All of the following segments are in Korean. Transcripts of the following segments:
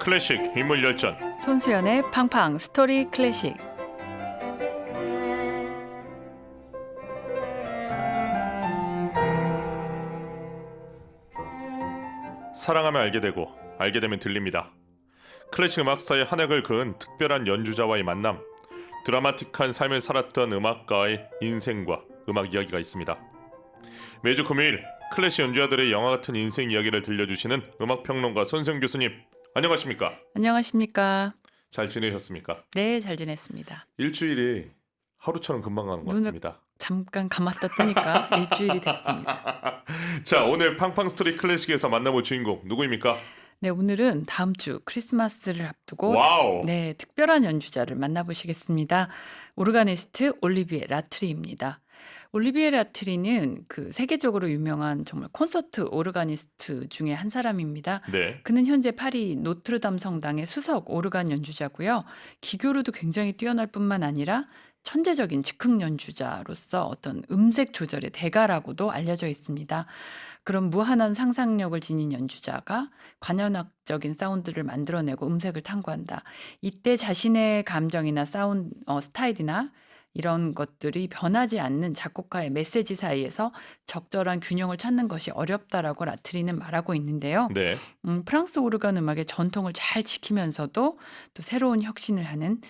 클래식 인물 열전. 손수연의 팡팡 스토리 클래식. 사랑하면 알게 되고 알게 되면 들립니다. 클래식 음악사의 한 획을 그은 특별한 연주자와의 만남, 드라마틱한 삶을 살았던 음악가의 인생과 음악 이야기가 있습니다. 매주 금요일 클래식 연주자들의 영화 같은 인생 이야기를 들려주시는 음악평론가 손수연 교수님, 안녕하십니까? 안녕하십니까? 잘 지내셨습니까? 네, 잘 지냈습니다. 일주일이 하루처럼 금방 가는 것 눈을 같습니다. 잠깐 감았다 뜨니까 일주일이 됐습니다. 자, 오늘 팡팡 스토리 클래식에서 만나볼 주인공 누구입니까? 네, 오늘은 다음 주 크리스마스를 앞두고 와우! 특별한 연주자를 만나보시겠습니다. 오르가니스트 올리비에 라트리입니다. 올리비에 라트리는 그 세계적으로 유명한 정말 콘서트 오르가니스트 중에 한 사람입니다. 네, 그는 현재 파리 노트르담 성당의 수석 오르간 연주자고요. 기교로도 굉장히 뛰어날 뿐만 아니라 천재적인 즉흥 연주자로서 어떤 음색 조절의 대가라고도 알려져 있습니다. 그런 무한한 상상력을 지닌 연주자가 관현악적인 사운드를 만들어내고 음색을 탐구한다. 이때 자신의 감정이나 스타일이나 이런 것들이 변하지 않는 작곡가의 메시지 사이에서 적절한 균형을 찾는 것이 어렵다라고 라트리는 말하고 있는데요. 네. 프랑스 오르간 음악의 전통을 잘 지키면서도 또 새로운 혁신을 하는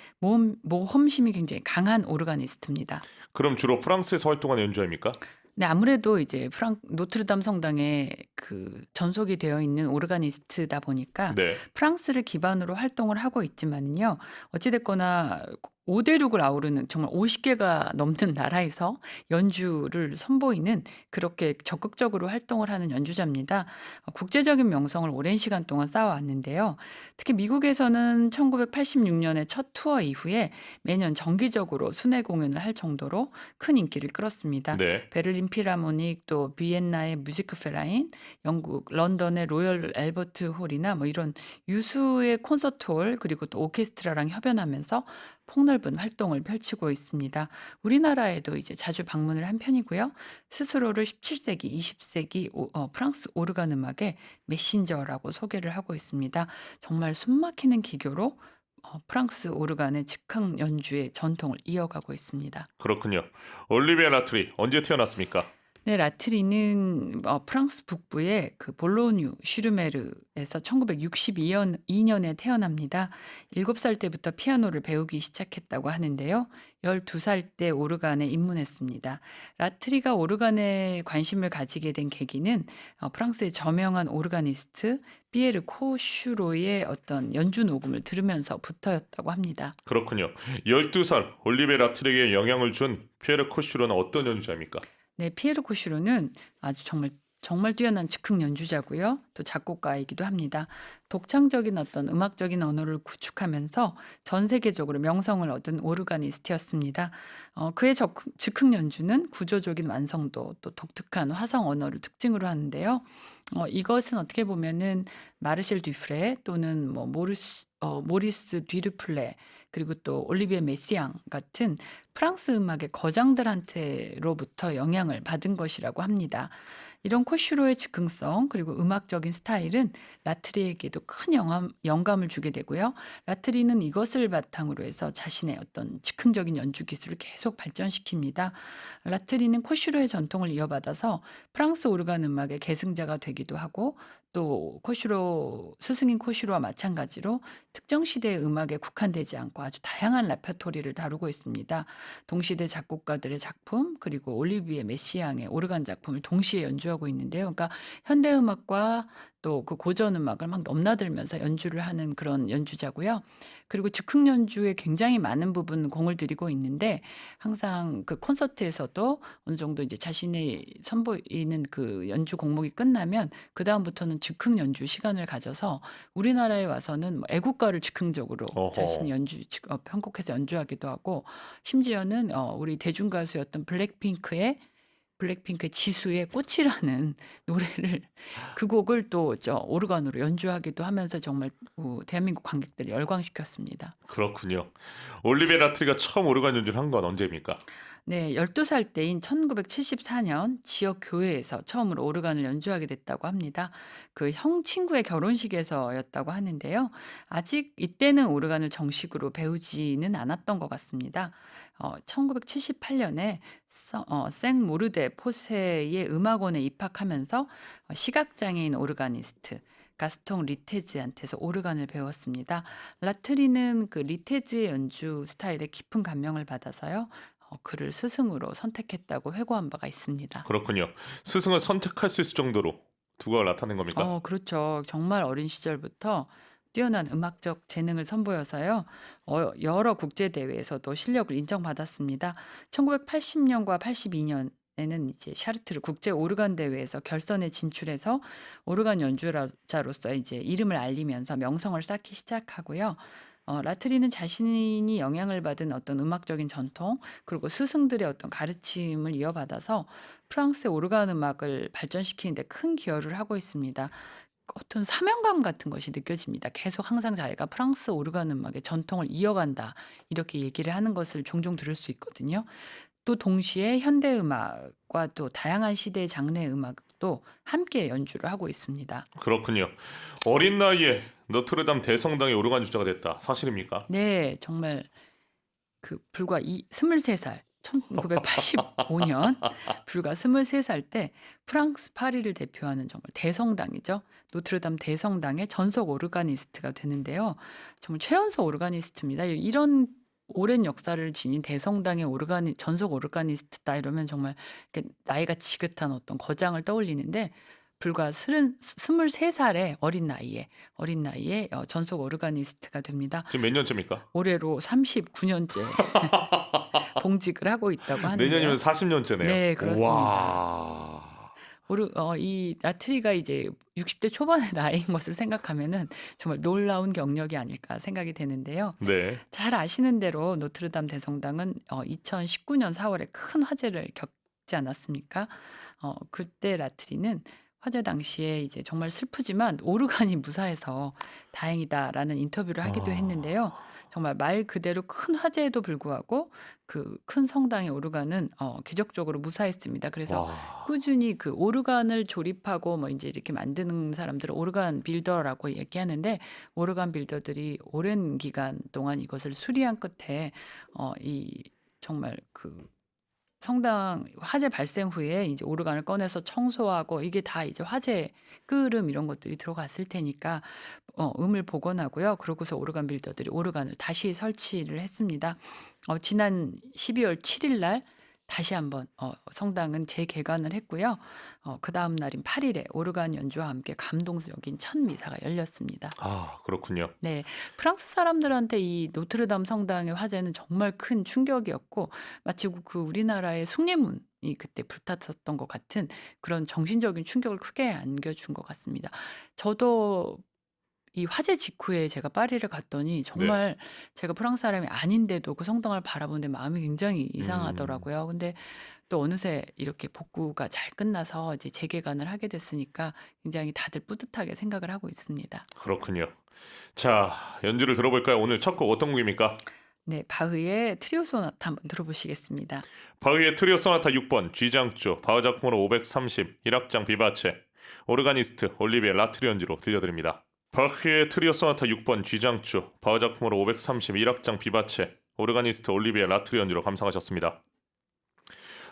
모험심이 굉장히 강한 오르가니스트입니다. 그럼 주로 프랑스에서 활동하는 연주자입니까? 네, 아무래도 이제 노트르담 성당에 그 전속이 되어 있는 오르가니스트다 보니까 네. 프랑스를 기반으로 활동을 하고 있지만은요. 어찌됐거나 5대륙을 아우르는 정말 50개가 넘는 나라에서 연주를 선보이는 그렇게 적극적으로 활동을 하는 연주자입니다. 국제적인 명성을 오랜 시간 동안 쌓아왔는데요. 특히 미국에서는 1986년에 첫 투어 이후에 매년 정기적으로 순회 공연을 할 정도로 큰 인기를 끌었습니다. 네. 베를린 필하모닉, 또 비엔나의 뮤지크페라인, 영국 런던의 로열 앨버트 홀이나 뭐 이런 유수의 콘서트홀, 그리고 또 오케스트라랑 협연하면서 폭넓은 활동을 펼치고 있습니다. 우리나라에도 이제 자주 방문을 한 편이고요. 스스로를 17세기, 20세기 프랑스 오르간 음악의 메신저라고 소개를 하고 있습니다. 정말 숨막히는 기교로 프랑스 오르간의 즉흥 연주의 전통을 이어가고 있습니다. 그렇군요. 올리비에 라트리 언제 태어났습니까? 네, 라트리는 프랑스 북부의 그 볼로뉴 슈르메르에서 1962년에 태어납니다. 7살 때부터 피아노를 배우기 시작했다고 하는데요. 12살 때 오르간에 입문했습니다. 라트리가 오르간에 관심을 가지게 된 계기는 프랑스의 저명한 오르가니스트 피에르 코슈로의 어떤 연주 녹음을 들으면서부터였다고 합니다. 그렇군요. 12살 올리비에 라트리에게 영향을 준 피에르 코슈로는 어떤 연주자입니까? 네, 피에르 코슈로는 아주 정말 뛰어난 즉흥 연주자고요. 또 작곡가이기도 합니다. 독창적인 어떤 음악적인 언어를 구축하면서 전 세계적으로 명성을 얻은 오르가니스트였습니다. 그의 즉흥 연주는 구조적인 완성도, 또 독특한 화성 언어를 특징으로 하는데요. 이것은 어떻게 보면은 마르셀 듀프레 또는 뭐 모리스 뒤르플레, 그리고 또 올리비에 메시앙 같은 프랑스 음악의 거장들한테로부터 영향을 받은 것이라고 합니다. 이런 코슈로의 즉흥성, 그리고 음악적인 스타일은 라트리에게도 큰 영감을 주게 되고요. 라트리는 이것을 바탕으로 해서 자신의 어떤 즉흥적인 연주 기술을 계속 발전시킵니다. 라트리는 코슈로의 전통을 이어받아서 프랑스 오르간 음악의 계승자가 되기도 하고, 또 스승인 코슈로와 마찬가지로 특정 시대의 음악에 국한되지 않고 아주 다양한 레퍼토리를 다루고 있습니다. 동시대 작곡가들의 작품, 그리고 올리비에 메시앙의 오르간 작품을 동시에 연주하고 있는데요. 그러니까 현대 음악과 또 그 고전 음악을 막 넘나들면서 연주를 하는 그런 연주자고요. 그리고 즉흥 연주에 굉장히 많은 부분 공을 들이고 있는데, 항상 그 콘서트에서도 어느 정도 이제 자신의 선보이는 그 연주 곡목이 끝나면 그다음부터는 즉흥 연주 시간을 가져서 우리나라에 와서는 뭐 애국가를 즉흥적으로 자신이 어허. 편곡해서 연주하기도 하고, 심지어는 우리 대중 가수였던 블랙핑크의 지수의 꽃이라는 노래를, 그 곡을 또 오르간으로 연주하기도 하면서 정말 대한민국 관객들을 열광시켰습니다. 그렇군요. 올리비에 라트리가 처음 오르간 연주를 한 건 언제입니까? 네, 12살 때인 1974년 지역 교회에서 처음으로 오르간을 연주하게 됐다고 합니다. 그 형 친구의 결혼식에서였다고 하는데요. 아직 이때는 오르간을 정식으로 배우지는 않았던 것 같습니다. 1978년에 생모르데 포세의 음악원에 입학하면서 시각장애인 오르가니스트 가스통 리테즈한테서 오르간을 배웠습니다. 라트리는 그 리테즈의 연주 스타일에 깊은 감명을 받아서요. 그를 스승으로 선택했다고 회고한 바가 있습니다. 그렇군요. 스승을 선택할 수 있을 정도로 두각을 나타낸 겁니까? 그렇죠. 정말 어린 시절부터 뛰어난 음악적 재능을 선보여서요. 여러 국제 대회에서도 실력을 인정받았습니다. 1980년과 82년에는 이제 샤르트르 국제 오르간 대회에서 결선에 진출해서 오르간 연주자로서 이제 이름을 알리면서 명성을 쌓기 시작하고요. 라트리는 자신이 영향을 받은 어떤 음악적인 전통 그리고 스승들의 어떤 가르침을 이어받아서 프랑스의 오르간 음악을 발전시키는 데 큰 기여를 하고 있습니다. 어떤 사명감 같은 것이 느껴집니다. 계속 항상 자기가 프랑스 오르간 음악의 전통을 이어간다. 이렇게 얘기를 하는 것을 종종 들을 수 있거든요. 또 동시에 현대 음악과 또 다양한 시대의 장르의 음악도 함께 연주를 하고 있습니다. 그렇군요. 어린 나이에 너트르담 대성당의 오르간 주자가 됐다. 사실입니까? 네, 정말 그 불과 23살 1985년 불과 23살 때 프랑스 파리를 대표하는 정말 대성당이죠. 노트르담 대성당의 전속 오르가니스트가 되는데요. 정말 최연소 오르가니스트입니다. 이런 오랜 역사를 지닌 대성당의 전속 오르가니스트다 이러면 정말 이렇게 나이가 지긋한 어떤 거장을 떠올리는데 불과 23살의 어린 나이에 전속 오르가니스트가 됩니다. 지금 몇 년째입니까? 올해로 39년째 봉직을 하고 있다고 내년이면 하는데요. 40년째네요. 네, 그렇습니다. 와. 이 라트리가 이제 60대 초반의 나이인 것을 생각하면은 정말 놀라운 경력이 아닐까 생각이 되는데요. 네. 잘 아시는 대로 노트르담 대성당은 2019년 4월에 큰 화재를 겪지 않았습니까? 그때 라트리는 화재 당시에 이제 정말 슬프지만 오르간이 무사해서 다행이다라는 인터뷰를 하기도 했는데요. 정말 말 그대로 큰 화재에도 불구하고 그 큰 성당의 오르간은 기적적으로 무사했습니다. 그래서 와. 꾸준히 그 오르간을 조립하고 뭐 이제 이렇게 만드는 사람들을 오르간 빌더라고 얘기하는데 오르간 빌더들이 오랜 기간 동안 이것을 수리한 끝에 이 정말 그 성당 화재 발생 후에 이제 오르간을 꺼내서 청소하고 이게 다 이제 화재 끄름 이런 것들이 들어갔을 테니까 음을 복원하고요. 그러고서 오르간 빌더들이 오르간을 다시 설치를 했습니다. 지난 12월 7일 날 다시 한번 성당은 재개관을 했고요. 그다음 날인 8일에 오르간 연주와 함께 감동적인 첫 미사가 열렸습니다. 그렇군요. 네. 프랑스 사람들한테 이 노트르담 성당의 화재는 정말 큰 충격이었고 마치 그 우리나라의 숭례문이 그때 불탔었던 것 같은 그런 정신적인 충격을 크게 안겨준 것 같습니다. 저도 이 화재 직후에 제가 파리를 갔더니 네. 정말 제가 프랑스 사람이 아닌데도 그 성당을 바라보는데 마음이 굉장히 음. 이상하더라고요. 근데 또 어느새 이렇게 복구가 잘 끝나서 이제 재개관을 하게 됐으니까 굉장히 다들 뿌듯하게 생각을 하고 있습니다. 그렇군요. 자, 연주를 들어볼까요? 오늘 첫 곡 어떤 곡입니까? 네, 바흐의 트리오 소나타 한번 들어보시겠습니다. 바흐의 트리오 소나타 6번 G장조 바흐 작품으로 530 1악장 비바체 오르가니스트 올리비에 라트리 연주로 들려드립니다. 바흐의 트리오 소나타 6번 G장조 바흐 작품으로 530 1악장 비바체 오르가니스트 올리비에 라트리 연주로 감상하셨습니다.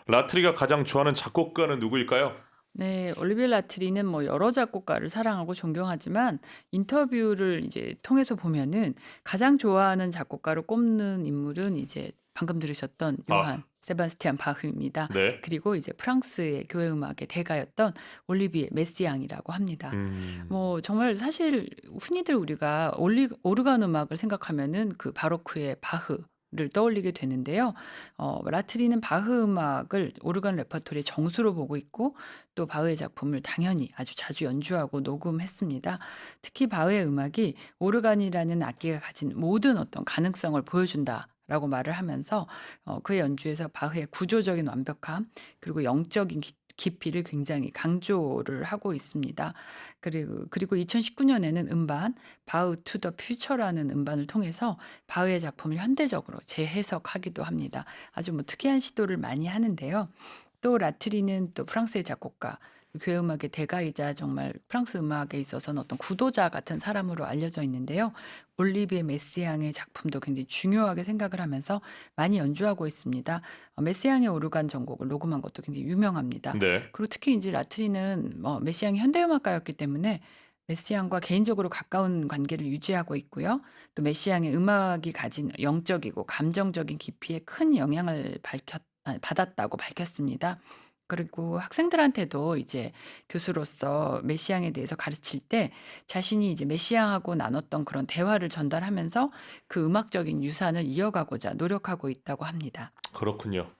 라트리가 가장 좋아하는 작곡가는 누구일까요? 네, 올리비에 라트리는 뭐 여러 작곡가를 사랑하고 존경하지만 인터뷰를 이제 통해서 보면은 가장 좋아하는 작곡가로 꼽는 인물은 이제 방금 들으셨던 요한 세바스티안 바흐입니다. 네. 그리고 이제 프랑스의 교회 음악의 대가였던 올리비에 메시앙이라고 합니다. 뭐 정말 사실 흔히들 우리가 오르간 음악을 생각하면은 그 바로크의 바흐를 떠올리게 되는데요. 라트리는 바흐 음악을 오르간 레퍼토리의 정수로 보고 있고 또 바흐의 작품을 당연히 아주 자주 연주하고 녹음했습니다. 특히 바흐의 음악이 오르간이라는 악기가 가진 모든 어떤 가능성을 보여준다. 라고 말을 하면서 그의 연주에서 바흐의 구조적인 완벽함 그리고 영적인 깊이를 굉장히 강조를 하고 있습니다. 그리고 2019년에는 음반 바흐 투 더 퓨처라는 음반을 통해서 바흐의 작품을 현대적으로 재해석하기도 합니다. 아주 뭐 특이한 시도를 많이 하는데요. 또 라트리는 또 프랑스의 작곡가, 교회 음악의 대가이자 정말 프랑스 음악에 있어서는 어떤 구도자 같은 사람으로 알려져 있는데요. 올리비에 메시앙의 작품도 굉장히 중요하게 생각을 하면서 많이 연주하고 있습니다. 메시앙의 오르간 전곡을 녹음한 것도 굉장히 유명합니다. 네. 그리고 특히 이제 라트리는 메시앙이 현대음악가였기 때문에 메시앙과 개인적으로 가까운 관계를 유지하고 있고요. 또 메시앙의 음악이 가진 영적이고 감정적인 깊이에 큰 영향을 받았다고 밝혔습니다. 그리고 학생들한테도 이제 교수로서 메시앙에 대해서 가르칠 때 자신이 이제 메시앙하고 나눴던 그런 대화를 전달하면서 그 음악적인 유산을 이어가고자 노력하고 있다고 합니다. 그렇군요.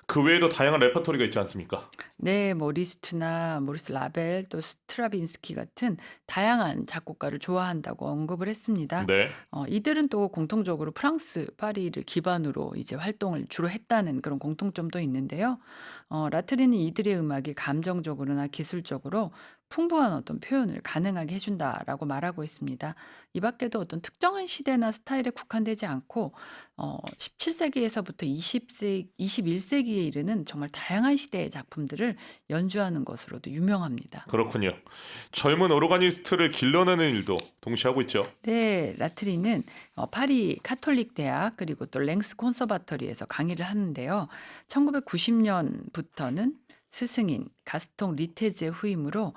그 외에도 다양한 레퍼토리가 있지 않습니까? 네, 뭐 리스트나 모리스 라벨 또 스트라빈스키 같은 다양한 작곡가를 좋아한다고 언급을 했습니다. 네. 이들은 또 공통적으로 프랑스 파리를 기반으로 이제 활동을 주로 했다는 그런 공통점도 있는데요. 라트리는 이들의 음악이 감정적으로나 기술적으로 풍부한 어떤 표현을 가능하게 해준다라고 말하고 있습니다. 이 밖에도 어떤 특정한 시대나 스타일에 국한되지 않고 17세기에서부터 21세기에 이르는 정말 다양한 시대의 작품들을 연주하는 것으로도 유명합니다. 그렇군요. 젊은 오르가니스트를 길러내는 일도 동시에 하고 있죠. 네, 라트리는 파리 카톨릭 대학 그리고 또 랭스 콘서바토리에서 강의를 하는데요. 1990년부터는 스승인 가스통 리테즈의 후임으로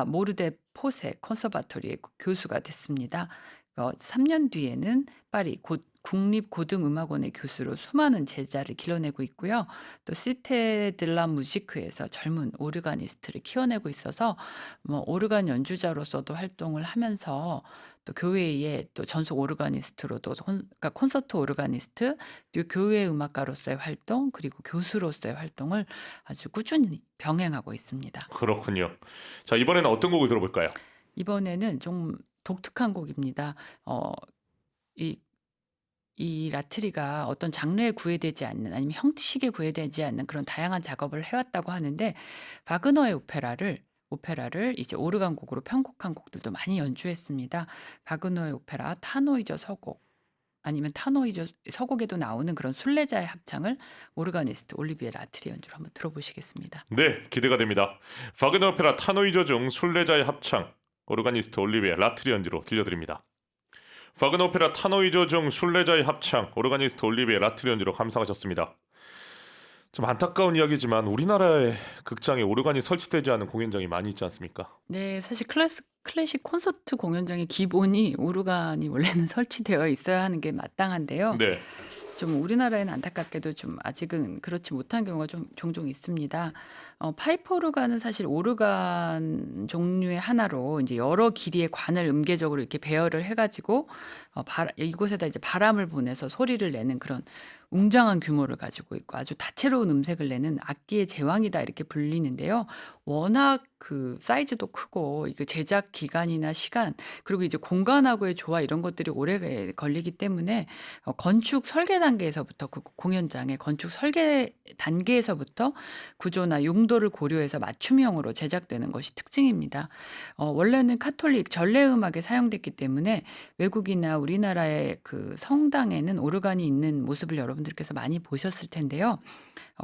모르데 포세 콘서바토리의 교수가 됐습니다. 3년 뒤에는 파리 국립고등음악원의 교수로 수많은 제자를 길러내고 있고요. 또 시테 들라 무지크에서 젊은 오르가니스트를 키워내고 있어서 뭐 오르간 연주자로서도 활동을 하면서 또 교회의 또 전속 오르가니스트로도 그러니까 콘서트 오르가니스트, 또 교회 음악가로서의 활동, 그리고 교수로서의 활동을 아주 꾸준히 병행하고 있습니다. 그렇군요. 자, 이번에는 어떤 곡을 들어볼까요? 이번에는 좀 독특한 곡입니다. 이 이 라트리가 어떤 장르에 구애되지 않는 아니면 형식에 구애되지 않는 그런 다양한 작업을 해왔다고 하는데 바그너의 오페라를 이제 오르간 곡으로 편곡한 곡들도 많이 연주했습니다. 바그너의 오페라 타노이저 서곡 아니면 타노이저 서곡에도 나오는 그런 순례자의 합창을 오르가니스트 올리비에 라트리 연주로 한번 들어보시겠습니다. 네, 기대가 됩니다. 바그너 오페라 타노이저 중 순례자의 합창, 오르가니스트 올리비에 라트리 연주로 들려드립니다. 바그너 오페라 타노이저 중 순례자의 합창, 오르가니스트 올리비에 라트리 연주로 감상하셨습니다. 좀 안타까운 이야기지만 우리나라의 극장에 오르간이 설치되지 않은 공연장이 많이 있지 않습니까? 네, 사실 클래식 콘서트 공연장의 기본이 오르간이 원래는 설치되어 있어야 하는 게 마땅한데요. 네, 좀 우리나라에는 안타깝게도 좀 아직은 그렇지 못한 경우가 좀 종종 있습니다. 파이프 오르간은 사실 오르간 종류의 하나로 이제 여러 길이의 관을 음계적으로 이렇게 배열을 해가지고 이곳에다 이제 바람을 보내서 소리를 내는 그런 웅장한 규모를 가지고 있고 아주 다채로운 음색을 내는 악기의 제왕이다 이렇게 불리는데요. 워낙 그 사이즈도 크고 이거 제작 기간이나 시간 그리고 이제 공간하고의 조화 이런 것들이 오래 걸리기 때문에 건축 설계 단계에서부터 그 공연장의 건축 설계 단계에서부터 구조나 용도를 고려해서 맞춤형으로 제작되는 것이 특징입니다. 원래는 카톨릭 전래 음악에 사용됐기 때문에 외국이나 우리나라의 그 성당에는 오르간이 있는 모습을 여러분들께서 많이 보셨을 텐데요.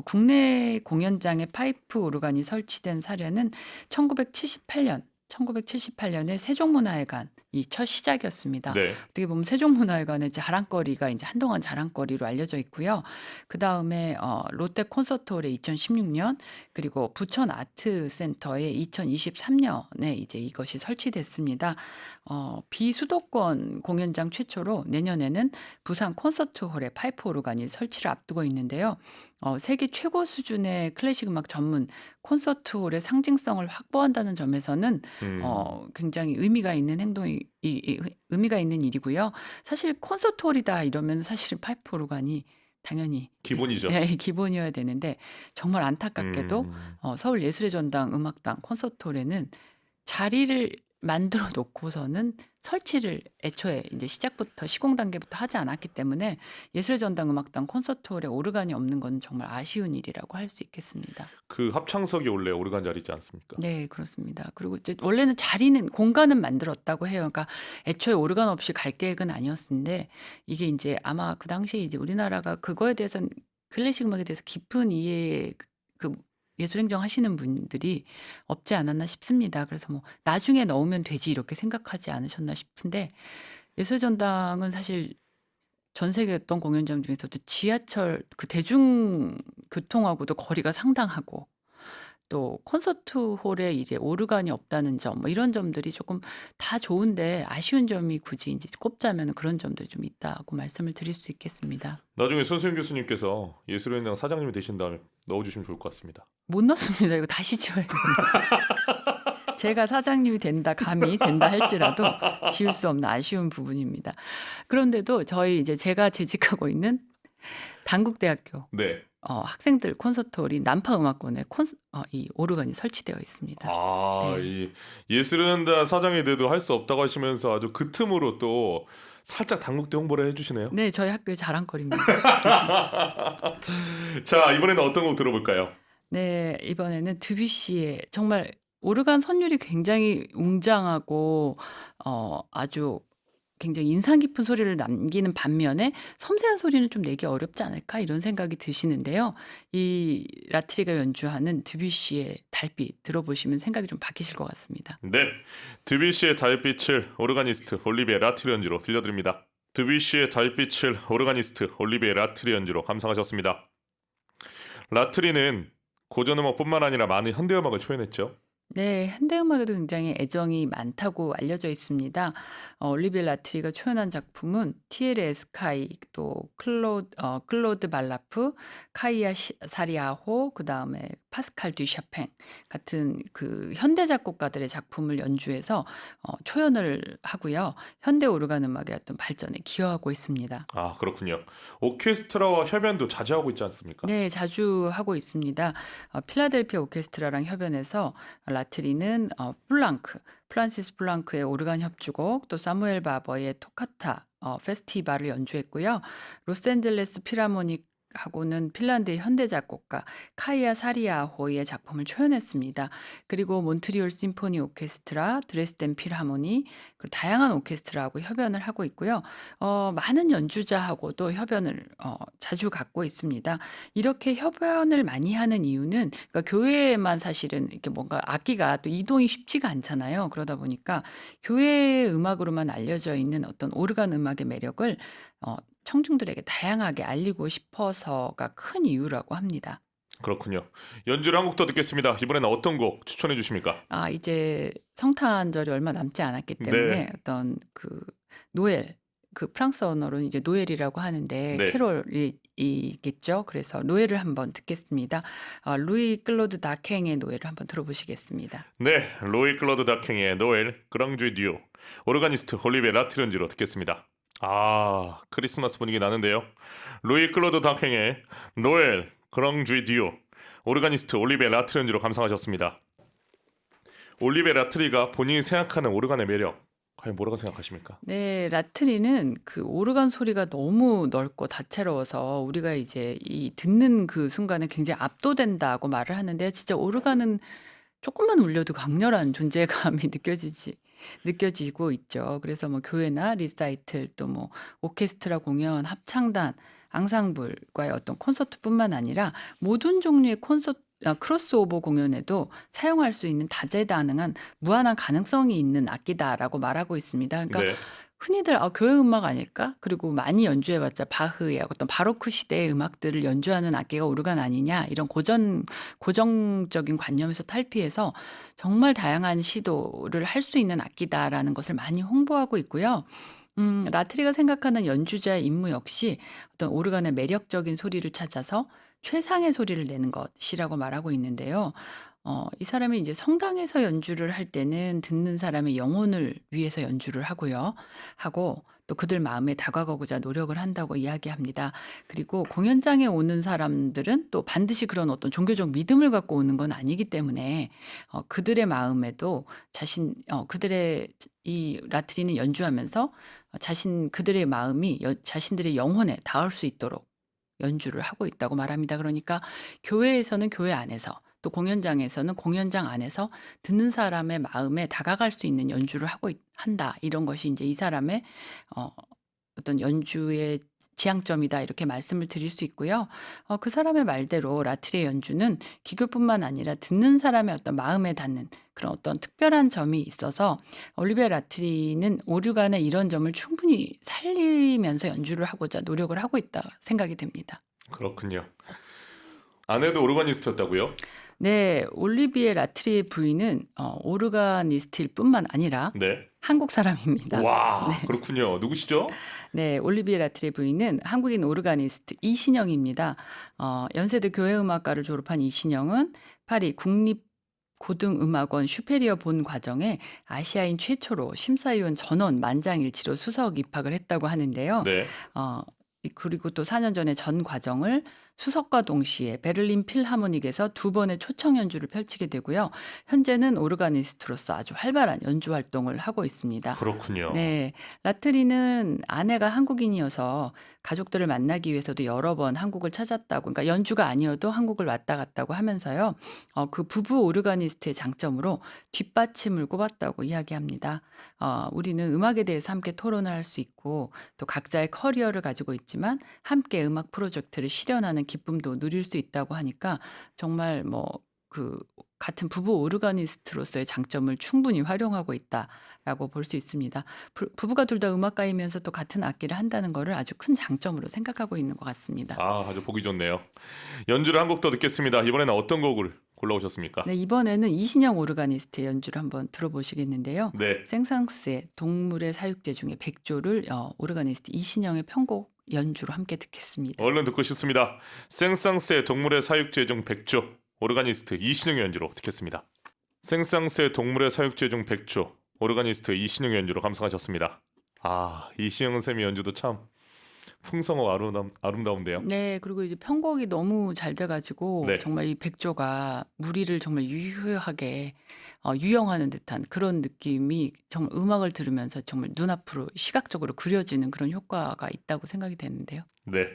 국내 공연장에 파이프 오르간이 설치된 사례는 1978년에 세종문화회관이 첫 시작이었습니다. 네, 어떻게 보면 세종문화회관의 자랑거리가 이제 한동안 자랑거리로 알려져 있고요. 그 다음에 롯데 콘서트홀에 2016년 그리고 부천 아트센터에 2023년에 이제 이것이 설치됐습니다. 비수도권 공연장 최초로 내년에는 부산 콘서트홀에 파이프 오르간이 설치를 앞두고 있는데요. 세계 최고 수준의 클래식 음악 전문 콘서트홀의 상징성을 확보한다는 점에서는 굉장히 의미가 있는 의미가 있는 일이고요. 사실 콘서트홀이다 이러면 사실은 파이프 오르간이 당연히 기본이죠. 예, 기본이어야 되는데 정말 안타깝게도 음, 서울 예술의 전당 음악당 콘서트홀에는 자리를 만들어 놓고서는 설치를 애초에 이제 시작부터 시공 단계부터 하지 않았기 때문에 예술전당음악당 콘서트홀에 오르간이 없는 건 정말 아쉬운 일이라고 할 수 있겠습니다. 그 합창석이 원래 오르간 자리지 않습니까? 네, 그렇습니다. 그리고 이제 원래는 자리는 공간은 만들었다고 해요. 그러니까 애초에 오르간 없이 갈 계획은 아니었는데 이게 이제 아마 그 당시에 이제 우리나라가 그거에 대해서는 클래식 음악에 대해서 깊은 이해 그 예술 행정 하시는 분들이 없지 않았나 싶습니다. 그래서 뭐 나중에 넣으면 되지 이렇게 생각하지 않으셨나 싶은데 예술 전당은 사실 전 세계 어떤 공연장 중에서도 지하철 그 대중교통하고도 거리가 상당하고 또 콘서트홀에 이제 오르간이 없다는 점 뭐 이런 점들이 조금 다 좋은데 아쉬운 점이 굳이 인제 꼽자면은 그런 점들이 좀 있다고 말씀을 드릴 수 있겠습니다. 나중에 손수영 교수님께서 예술은행 사장님이 되신 다음에 넣어주시면 좋을 것 같습니다. 못 넣습니다. 이거 다시 지어야 됩니다. 제가 사장님이 된다 감히 된다 할지라도 지울 수 없는 아쉬운 부분입니다. 그런데도 저희 이제 제가 재직하고 있는 단국대학교 네. 학생들 콘서트홀이 난파음악원에 이 오르간이 설치되어 있습니다. 아, 네. 이 예술은행단 사장이 돼도 할 수 없다고 하시면서 아주 그 틈으로 또 살짝 단국대 홍보를 해주시네요. 네, 저희 학교의 자랑거리입니다. 자, 이번에는 어떤 곡 들어볼까요? 네, 이번에는 드뷔시의 정말 오르간 선율이 굉장히 웅장하고 아주 굉장히 인상 깊은 소리를 남기는 반면에 섬세한 소리는 좀 내기 어렵지 않을까 이런 생각이 드시는데요. 이 라트리가 연주하는 드뷔시의 달빛 들어보시면 생각이 좀 바뀌실 것 같습니다. 네, 드뷔시의 달빛을 오르가니스트 올리비에 라트리 연주로 들려드립니다. 드뷔시의 달빛을 오르가니스트 올리비에 라트리 연주로 감상하셨습니다. 라트리는 고전음악뿐만 아니라 많은 현대음악을 초연했죠. 네, 현대음악에도 굉장히 애정이 많다고 알려져 있습니다. 올리비에 라트리가 초연한 작품은 TL의 스카이, 또 클로드 발라프, 사리아호, 그 다음에 파스칼 듀샤팽 같은 그 현대 작곡가들의 작품을 연주해서 초연을 하고요. 현대 오르간 음악의 어떤 발전에 기여하고 있습니다. 아, 그렇군요. 오케스트라와 협연도 자주 하고 있지 않습니까? 네, 자주 하고 있습니다. 필라델피아 오케스트라랑 협연해서 라트리는 프란시스 플랑크의 오르간 협주곡, 또 사무엘 바버의 토카타 페스티벌을 연주했고요. 로스앤젤레스 필하모닉 하고는 핀란드의 현대 작곡가 카이아 사리아호의 작품을 초연했습니다. 그리고 몬트리올 심포니 오케스트라, 드레스덴 필하모니, 그리고 다양한 오케스트라하고 협연을 하고 있고요. 많은 연주자하고도 협연을 자주 갖고 있습니다. 이렇게 협연을 많이 하는 이유는 그러니까 교회에만 사실은 이렇게 뭔가 악기가 또 이동이 쉽지가 않잖아요. 그러다 보니까 교회의 음악으로만 알려져 있는 어떤 오르간 음악의 매력을 청중들에게 다양하게 알리고 싶어서가 큰 이유라고 합니다. 그렇군요. 연주를 한 곡 더 듣겠습니다. 이번에는 어떤 곡 추천해 주십니까? 이제 성탄절이 얼마 남지 않았기 때문에 네. 어떤 그 노엘, 그 프랑스 언어로는 이제 노엘이라고 하는데 네. 캐롤이겠죠. 그래서 노엘을 한번 듣겠습니다. 루이 클로드 다켐의 노엘을 한번 들어보시겠습니다. 네, 로이 클로드 다킹의 노엘 그랑주이 듀오 오르가니스트 올리베 라트리 연주로 듣겠습니다. 아, 크리스마스 분위기 나는데요. 루이 클로드 다킹의 노엘 그랑주이 듀오 오르가니스트 올리베 라트리 연주로 감상하셨습니다. 올리베 라트리가 본인이 생각하는 오르간의 매력 과연 뭐라고 생각하십니까? 네, 라트리는 그 오르간 소리가 너무 넓고 다채로워서 우리가 이제 이 듣는 그 순간에 굉장히 압도된다고 말을 하는데 진짜 오르간은 조금만 울려도 강렬한 존재감이 느껴지고 있죠. 그래서 뭐 교회나 리사이틀 또 뭐 오케스트라 공연, 합창단, 앙상블과의 어떤 콘서트뿐만 아니라 모든 종류의 크로스오버 공연에도 사용할 수 있는 다재다능한 무한한 가능성이 있는 악기다라고 말하고 있습니다. 그러니까 네, 흔히들 교회 음악 아닐까? 그리고 많이 연주해봤자 바흐의 어떤 바로크 시대의 음악들을 연주하는 악기가 오르간 아니냐 이런 고정적인 관념에서 탈피해서 정말 다양한 시도를 할 수 있는 악기다라는 것을 많이 홍보하고 있고요. 라트리가 생각하는 연주자의 임무 역시 어떤 오르간의 매력적인 소리를 찾아서 최상의 소리를 내는 것이라고 말하고 있는데요. 이 사람이 이제 성당에서 연주를 할 때는 듣는 사람의 영혼을 위해서 연주를 하고요. 하고 또 그들 마음에 다가가고자 노력을 한다고 이야기합니다. 그리고 공연장에 오는 사람들은 또 반드시 그런 어떤 종교적 믿음을 갖고 오는 건 아니기 때문에 그들의 마음에도 그들의 이 라트리는 연주하면서 그들의 마음이 자신들의 영혼에 닿을 수 있도록 연주를 하고 있다고 말합니다. 그러니까 교회에서는 교회 안에서 또 공연장에서는 공연장 안에서 듣는 사람의 마음에 다가갈 수 있는 연주를 한다. 이런 것이 이제 이 사람의 어, 어떤 연주의 지향점이다. 이렇게 말씀을 드릴 수 있고요. 그 사람의 말대로 라트리의 연주는 기교뿐만 아니라 듣는 사람의 어떤 마음에 닿는 그런 어떤 특별한 점이 있어서 올리비아 라트리는 오르간의 이런 점을 충분히 살리면서 연주를 하고자 노력을 하고 있다 생각이 듭니다. 그렇군요. 아내도 오르가니스트였다고요? 네, 올리비에 라트리의 부인은 오르가니스트일 뿐만 아니라 네. 한국 사람입니다. 와, 그렇군요. 누구시죠? 네, 올리비에 라트리의 부인은 한국인 오르가니스트 이신영입니다. 연세대 교회음악과를 졸업한 이신영은 파리 국립고등음악원 슈페리어 본 과정에 아시아인 최초로 심사위원 전원 만장일치로 수석 입학을 했다고 하는데요. 네. 그리고 또 4년 전에 전 과정을 수석과 동시에 베를린 필하모닉에서 2번의 초청 연주를 펼치게 되고요. 현재는 오르가니스트로서 아주 활발한 연주 활동을 하고 있습니다. 그렇군요. 네, 라트리는 아내가 한국인이어서 가족들을 만나기 위해서도 여러 번 한국을 찾았다고, 그러니까 연주가 아니어도 한국을 왔다 갔다고 하면서요. 그 부부 오르가니스트의 장점으로 뒷받침을 꼽았다고 이야기합니다. 우리는 음악에 대해서 함께 토론을 할 수 있고 또 각자의 커리어를 가지고 있지만 함께 음악 프로젝트를 실현하는 기쁨도 누릴 수 있다고 하니까 정말 그 같은 부부 오르가니스트로서의 장점을 충분히 활용하고 있다라고 볼 수 있습니다. 부부가 둘 다 음악가이면서 또 같은 악기를 한다는 거를 아주 큰 장점으로 생각하고 있는 것 같습니다. 아주 보기 좋네요. 연주를 한 곡 더 듣겠습니다. 이번에는 어떤 곡을 골라오셨습니까? 네, 이번에는 이신영 오르가니스트의 연주를 한번 들어보시겠는데요. 네. 생상스의 동물의 사육제 중에 백조를 오르가니스트 이신영의 편곡 연주로 함께 듣겠습니다. 얼른 듣고 싶습니다. 생상스의 동물의 사육제 중 백조, 오르가니스트 이신영의 연주로 듣겠습니다. 생상스의 동물의 사육제 중 백조, 오르가니스트 이신영의 연주로 감상하셨습니다. 이신영 쌤의 연주도 참 풍성하고 아름다운데요. 네, 그리고 이제 편곡이 너무 잘 돼가지고 네. 정말 이 백조가 무리를 정말 유효하게 유영하는 듯한 그런 느낌이 정말 음악을 들으면서 정말 눈앞으로 시각적으로 그려지는 그런 효과가 있다고 생각이 되는데요. 네.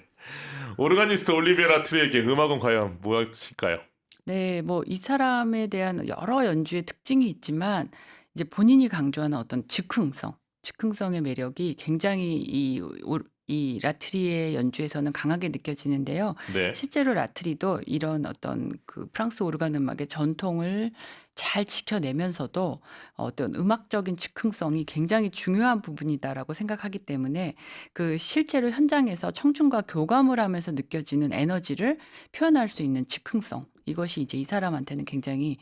오르가니스트 올리비에 라트리에게 음악은 과연 무엇일까요? 네, 이 사람에 대한 여러 연주의 특징이 있지만 이제 본인이 강조하는 어떤 즉흥성의 매력이 굉장히 이 라트리의 연주에서는 강하게 느껴지는데요. 네. 실제로 라트리도 이런 어떤 그 프랑스 오르간 음악의 전통을 잘 지켜내면서도 어떤 음악적인 즉흥성이 굉장히 중요한 부분이다라고 생각하기 때문에 그 실제로 현장에서 청중과 교감을 하면서 느껴지는 에너지를 표현할 수 있는 즉흥성, 이것이 이제 이 사람한테는 굉장히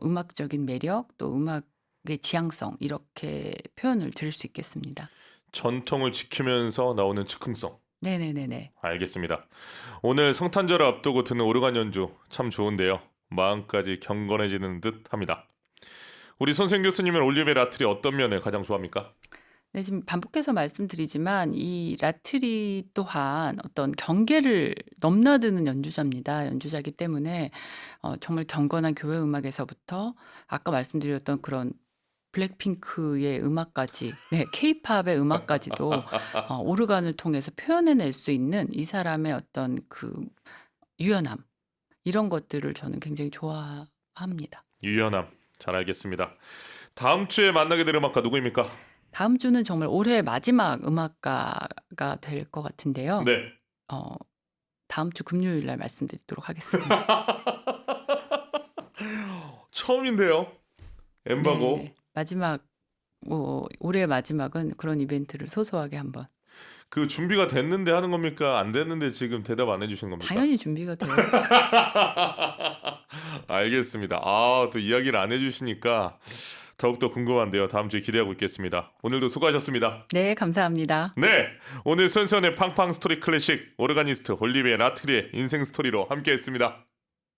음악적인 매력 또 음악의 지향성, 이렇게 표현을 드릴 수 있겠습니다. 전통을 지키면서 나오는 즉흥성. 네네네네. 알겠습니다. 오늘 성탄절을 앞두고 듣는 오르간 연주 참 좋은데요. 마음까지 경건해지는 듯 합니다. 우리 선생 교수님은 올리비에 라트리 어떤 면을 가장 좋아합니까? 네, 지금 반복해서 말씀드리지만 이 라트리 또한 어떤 경계를 넘나드는 연주자이기 때문에 정말 경건한 교회 음악에서부터 아까 말씀드렸던 그런 블랙핑크의 음악까지, 네, 케이팝의 음악까지도 오르간을 통해서 표현해낼 수 있는 이 사람의 어떤 그 유연함, 이런 것들을 저는 굉장히 좋아합니다. 유연함. 잘 알겠습니다. 다음 주에 만나게 될 음악가 누구입니까? 다음 주는 정말 올해 마지막 음악가가 될 것 같은데요. 네. 다음 주 금요일 날 말씀드리도록 하겠습니다. 처음인데요. 엠바고. 네, 마지막 올해 마지막은 그런 이벤트를 소소하게 한번. 그 준비가 됐는데 하는 겁니까? 안 됐는데 지금 대답 안 해주신 겁니까? 당연히 준비가 돼요. 알겠습니다. 또 이야기를 안 해주시니까 더욱더 궁금한데요. 다음 주에 기대하고 있겠습니다. 오늘도 수고하셨습니다. 네, 감사합니다. 네, 오늘 선수원의 팡팡 스토리 클래식 오르가니스트 올리비에 라트리의 인생 스토리로 함께했습니다.